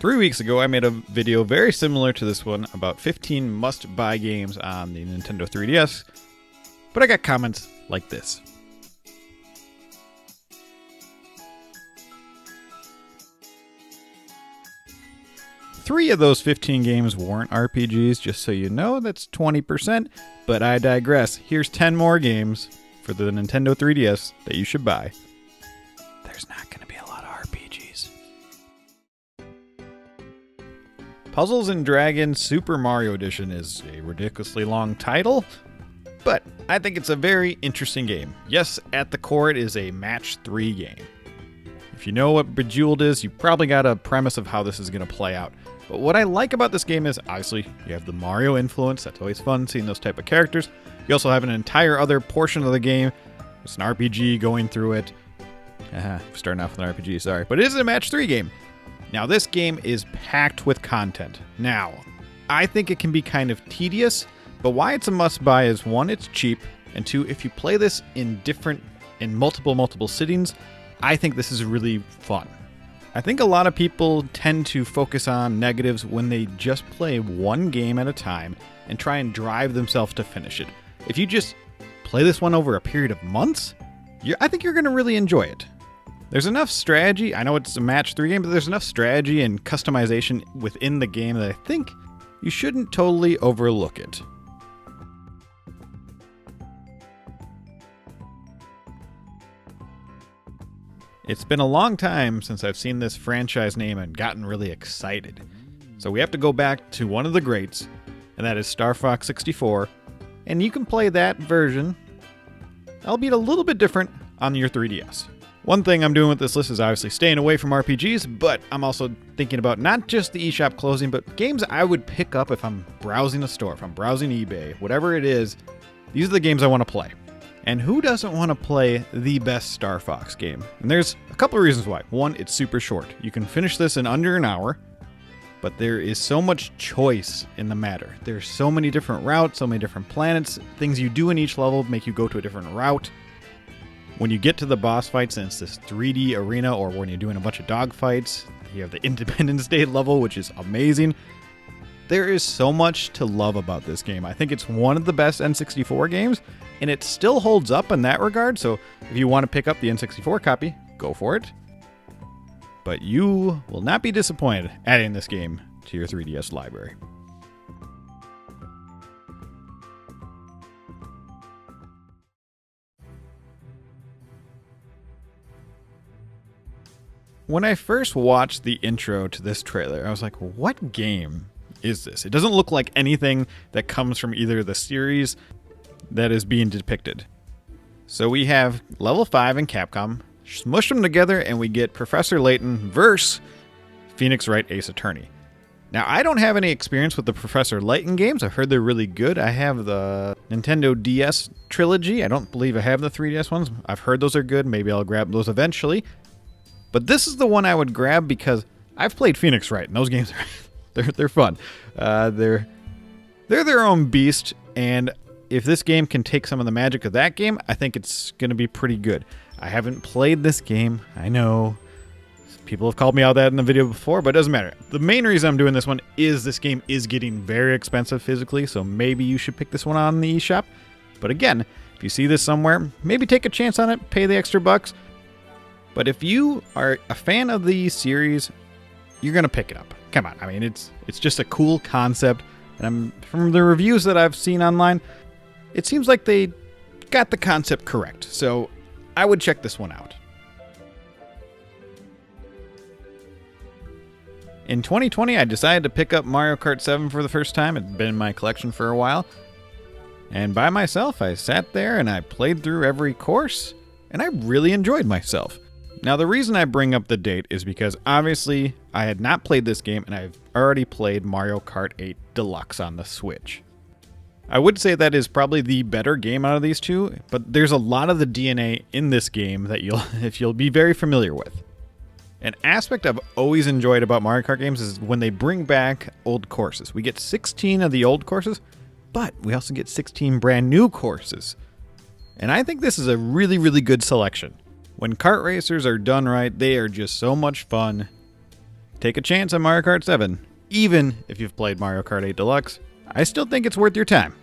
3 weeks ago, I made a video very similar to this one about 15 must-buy games on the Nintendo 3DS, but I got comments like this. Three of those 15 games weren't RPGs, just so you know, that's 20%, but I digress. Here's 10 more games for the Nintendo 3DS that you should buy. There's not going to be a lot of RPGs. Puzzles & Dragons Super Mario Edition is a ridiculously long title, but I think it's a very interesting game. Yes, at the core it is a match 3 game. If you know what Bejeweled is, you probably got a premise of how this is going to play out. But what I like about this game is, obviously, you have the Mario influence. That's always fun, seeing those type of characters. You also have an entire other portion of the game. It's an RPG going through it. Starting off with an RPG, sorry. But it is a match 3 game. Now, this game is packed with content. Now, I think it can be kind of tedious, but why it's a must-buy is, 1, it's cheap, and 2, if you play this in multiple sittings, I think this is really fun. I think a lot of people tend to focus on negatives when they just play one game at a time and try and drive themselves to finish it. If you just play this one over a period of months, I think you're going to really enjoy it. There's enough strategy. I know it's a match 3 game, but there's enough strategy and customization within the game that I think you shouldn't totally overlook it. It's been a long time since I've seen this franchise name and gotten really excited. So we have to go back to one of the greats, and that is Star Fox 64. And you can play that version, albeit a little bit different, on your 3DS. One thing I'm doing with this list is obviously staying away from RPGs, but I'm also thinking about not just the eShop closing, but games I would pick up if I'm browsing a store, if I'm browsing eBay, whatever it is. These are the games I want to play. And who doesn't want to play the best Star Fox game? And there's a couple of reasons why. 1, it's super short. You can finish this in under an hour, but there is so much choice in the matter. There's so many different routes, so many different planets. Things you do in each level make you go to a different route. When you get to the boss fights and it's this 3D arena, or when you're doing a bunch of dogfights, you have the Independence Day level, which is amazing. There is so much to love about this game. I think it's one of the best N64 games, and it still holds up in that regard, so if you want to pick up the N64 copy, go for it. But you will not be disappointed adding this game to your 3DS library. When I first watched the intro to this trailer, I was like, what game is this? It doesn't look like anything that comes from either the series that is being depicted. So we have Level 5 and Capcom, smush them together, and we get Professor Layton versus Phoenix Wright Ace Attorney. Now, I don't have any experience with the Professor Layton games. I've heard they're really good. I have the Nintendo DS trilogy. I don't believe I have the 3DS ones. I've heard those are good. Maybe I'll grab those eventually. But this is the one I would grab because I've played Phoenix Wright, and those games they're fun. They're their own beast, and if this game can take some of the magic of that game, I think it's going to be pretty good. I haven't played this game. I know people have called me out that in the video before, but it doesn't matter. The main reason I'm doing this one is this game is getting very expensive physically, so maybe you should pick this one on the eShop. But again, if you see this somewhere, maybe take a chance on it, pay the extra bucks. But if you are a fan of the series, you're going to pick it up. Come on, I mean, it's just a cool concept, and from the reviews that I've seen online, it seems like they got the concept correct, so I would check this one out. In 2020, I decided to pick up Mario Kart 7 for the first time. It's been in my collection for a while, and by myself, I sat there and I played through every course, and I really enjoyed myself. Now, the reason I bring up the date is because, obviously, I had not played this game, and I've already played Mario Kart 8 Deluxe on the Switch. I would say that is probably the better game out of these two, but there's a lot of the DNA in this game that you'll be very familiar with. An aspect I've always enjoyed about Mario Kart games is when they bring back old courses. We get 16 of the old courses, but we also get 16 brand new courses. And I think this is a really, really good selection. When kart racers are done right, they are just so much fun. take a chance on Mario Kart 7. Even if you've played Mario Kart 8 Deluxe, I still think it's worth your time.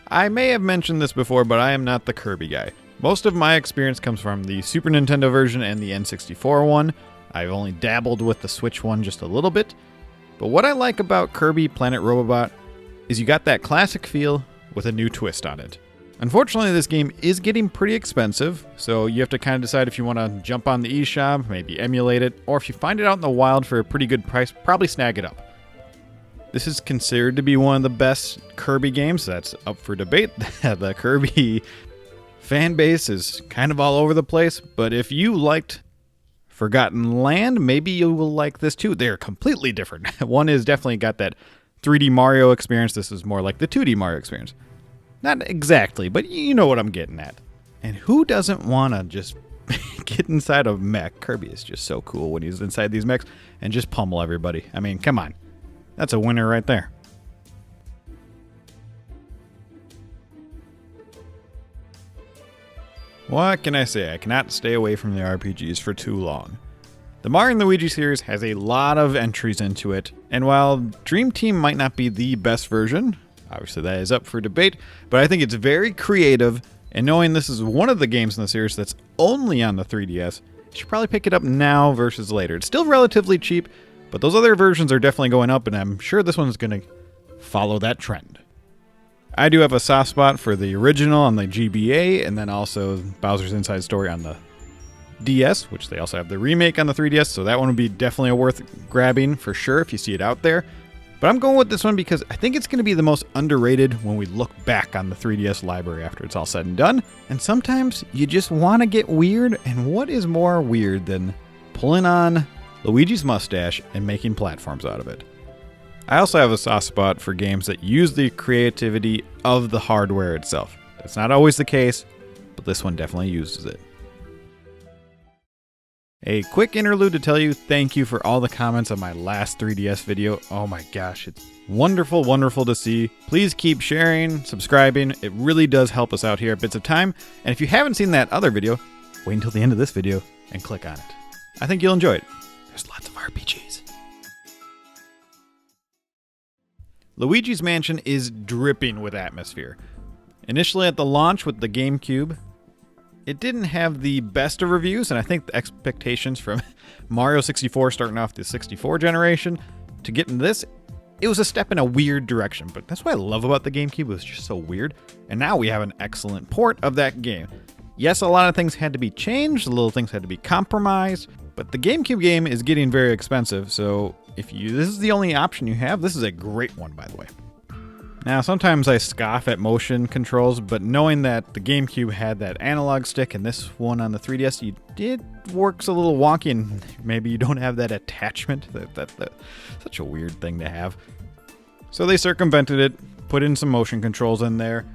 I may have mentioned this before, but I am not the Kirby guy. Most of my experience comes from the Super Nintendo version and the N64 one. I've only dabbled with the Switch one just a little bit. But what I like about Kirby Planet Robobot is you got that classic feel with a new twist on it. Unfortunately, this game is getting pretty expensive, so you have to kind of decide if you want to jump on the eShop, maybe emulate it, or if you find it out in the wild for a pretty good price, probably snag it up. This is considered to be one of the best Kirby games. That's up for debate. The Kirby fan base is kind of all over the place, but if you liked Forgotten Land, maybe you will like this too. They're completely different. One is definitely got that 3D Mario experience. This is more like the 2D Mario experience. Not exactly, but you know what I'm getting at. And who doesn't want to just get inside a mech? Kirby is just so cool when he's inside these mechs and just pummel everybody. I mean, come on. That's a winner right there. What can I say? I cannot stay away from the RPGs for too long. The Mario & Luigi series has a lot of entries into it, and while Dream Team might not be the best version, obviously that is up for debate, but I think it's very creative, and knowing this is one of the games in the series that's only on the 3DS, you should probably pick it up now versus later. It's still relatively cheap, but those other versions are definitely going up, and I'm sure this one's going to follow that trend. I do have a soft spot for the original on the GBA, and then also Bowser's Inside Story on the DS, which they also have the remake on the 3DS, so that one would be definitely worth grabbing for sure if you see it out there. But I'm going with this one because I think it's going to be the most underrated when we look back on the 3DS library after it's all said and done. And sometimes you just want to get weird, and what is more weird than pulling on Luigi's mustache and making platforms out of it? I also have a soft spot for games that use the creativity of the hardware itself. That's not always the case, but this one definitely uses it. A quick interlude to tell you thank you for all the comments on my last 3DS video. Oh my gosh, it's wonderful, wonderful to see. Please keep sharing, subscribing. It really does help us out here at Bits of Time. And if you haven't seen that other video, wait until the end of this video and click on it. I think you'll enjoy it. There's lots of RPGs. Luigi's Mansion is dripping with atmosphere. Initially at the launch with the GameCube, it didn't have the best of reviews, and I think the expectations from Mario 64 starting off the 64 generation to getting this, it was a step in a weird direction, but that's what I love about the GameCube. It was just so weird, and now we have an excellent port of that game. Yes, a lot of things had to be changed, little things had to be compromised, but the GameCube game is getting very expensive, so if this is the only option you have, this is a great one, by the way. Now, sometimes I scoff at motion controls, but knowing that the GameCube had that analog stick and this one on the 3DS, it works a little wonky, and maybe you don't have that attachment. That's such a weird thing to have. So they circumvented it, put in some motion controls in there,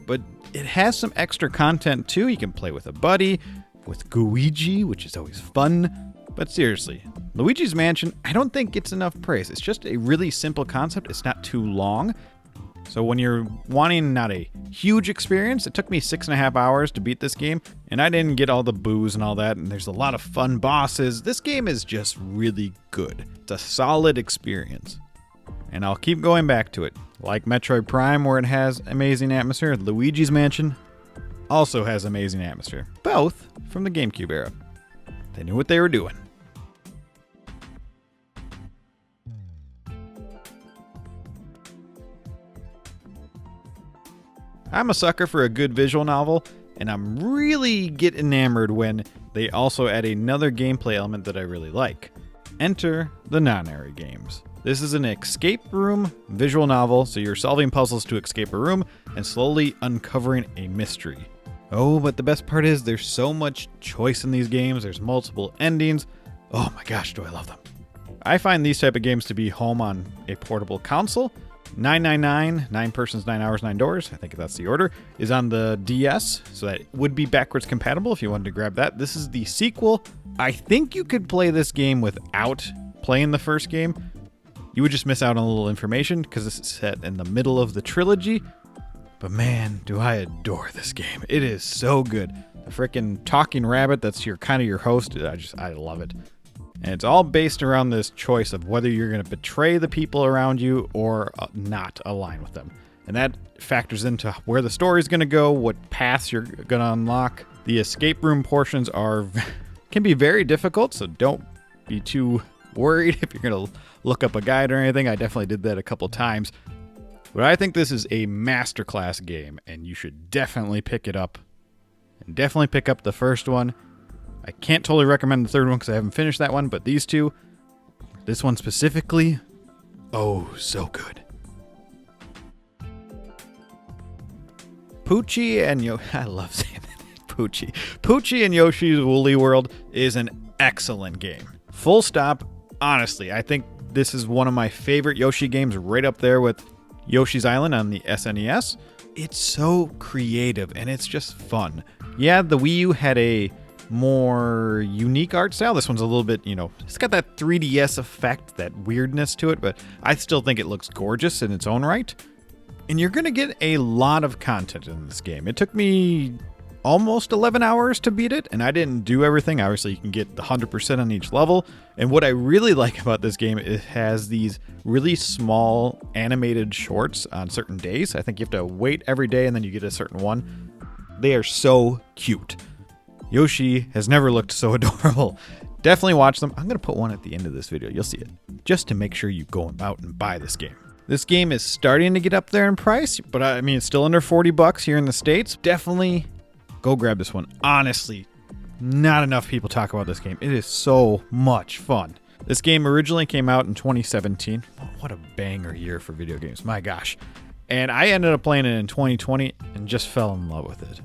but it has some extra content too. You can play with a buddy, with Gooigi, which is always fun. But seriously, Luigi's Mansion, I don't think gets enough praise. It's just a really simple concept. It's not too long. So when you're wanting not a huge experience, it took me 6.5 hours to beat this game, and I didn't get all the booze and all that, and there's a lot of fun bosses. This game is just really good. It's a solid experience. And I'll keep going back to it. Like Metroid Prime, where it has amazing atmosphere, Luigi's Mansion also has amazing atmosphere. Both from the GameCube era. They knew what they were doing. I'm a sucker for a good visual novel, and I'm really get enamored when they also add another gameplay element that I really like. Enter the non-airy games. This is an escape room visual novel, so you're solving puzzles to escape a room and slowly uncovering a mystery. Oh, but the best part is there's so much choice in these games. There's multiple endings. Oh my gosh, do I love them. I find these type of games to be home on a portable console. 999, 9 persons, 9 hours, 9 doors, I think that's the order, is on the DS, so that would be backwards compatible if you wanted to grab that. This is the sequel I think you could play this game without playing the first game. You would just miss out on a little information because this is set in the middle of the trilogy. But man, do I adore this game. It is so good. The freaking talking rabbit that's kind of your host, I love it. And it's all based around this choice of whether you're going to betray the people around you or not align with them. And that factors into where the story's going to go, what paths you're going to unlock. The escape room portions can be very difficult, so don't be too worried if you're going to look up a guide or anything. I definitely did that a couple times. But I think this is a masterclass game, and you should definitely pick it up. And definitely pick up the first one. I can't totally recommend the third one because I haven't finished that one, but these two, this one specifically, oh, so good. Poochie and I love saying that. Poochie. Poochie and Yoshi's Woolly World is an excellent game. Full stop. Honestly, I think this is one of my favorite Yoshi games, right up there with Yoshi's Island on the SNES. It's so creative and it's just fun. Yeah, the Wii U had a more unique art style. This one's a little bit, it's got that 3DS effect, that weirdness to it, but I still think it looks gorgeous in its own right. And you're going to get a lot of content in this game. It took me almost 11 hours to beat it, and I didn't do everything. Obviously, you can get the 100% on each level. And what I really like about this game, it has these really small animated shorts on certain days. I think you have to wait every day, and then you get a certain one. They are so cute. Yoshi has never looked so adorable. Definitely watch them. I'm going to put one at the end of this video. You'll see it. Just to make sure you go out and buy this game. This game is starting to get up there in price, but I mean, it's still under $40 here in the States. Definitely go grab this one. Honestly, not enough people talk about this game. It is so much fun. This game originally came out in 2017. What a banger year for video games. My gosh. And I ended up playing it in 2020 and just fell in love with it.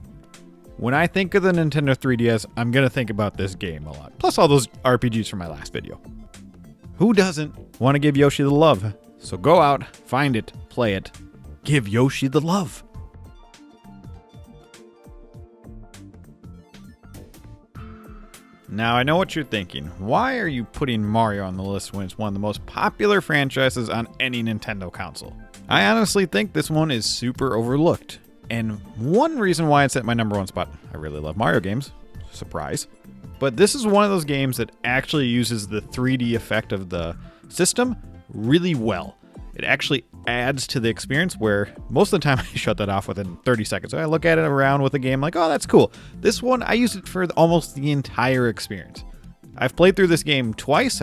When I think of the Nintendo 3DS, I'm going to think about this game a lot. Plus all those RPGs from my last video. Who doesn't want to give Yoshi the love? So go out, find it, play it. Give Yoshi the love. Now, I know what you're thinking. Why are you putting Mario on the list when it's one of the most popular franchises on any Nintendo console? I honestly think this one is super overlooked. And one reason why it's at my number one spot, I really love Mario games. Surprise. But this is one of those games that actually uses the 3D effect of the system really well. It actually adds to the experience where most of the time I shut that off within 30 seconds. I look at it around with a game like, oh, that's cool. This one, I use it for almost the entire experience. I've played through this game twice.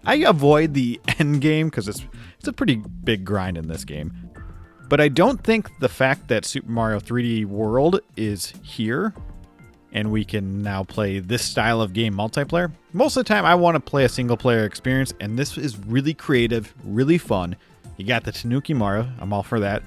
I avoid the end game because it's a pretty big grind in this game. But I don't think the fact that Super Mario 3D World is here and we can now play this style of game multiplayer. Most of the time I want to play a single player experience, and this is really creative, really fun. You got the Tanuki Mario, I'm all for that.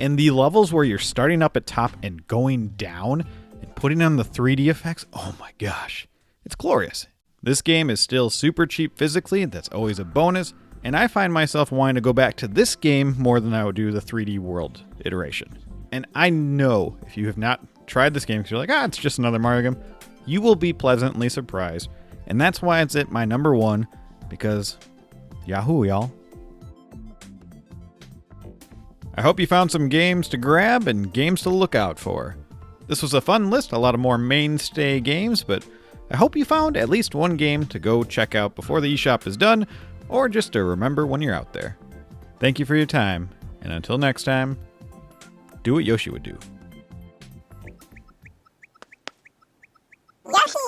And the levels where you're starting up at top and going down and putting on the 3D effects, oh my gosh, it's glorious. This game is still super cheap physically, that's always a bonus. And I find myself wanting to go back to this game more than I would do the 3D World iteration. And I know if you have not tried this game because you're like, it's just another Mario game, you will be pleasantly surprised. And that's why it's at my number one, because Yahoo, y'all. I hope you found some games to grab and games to look out for. This was a fun list, a lot of more mainstay games, but I hope you found at least one game to go check out before the eShop is done, or just to remember when you're out there. Thank you for your time, and until next time, do what Yoshi would do. Yoshi!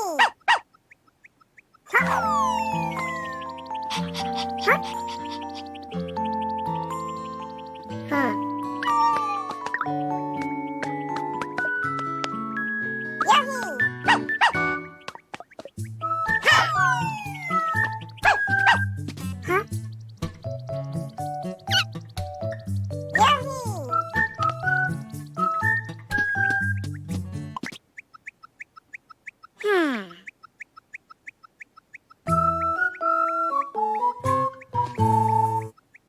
Yoshi!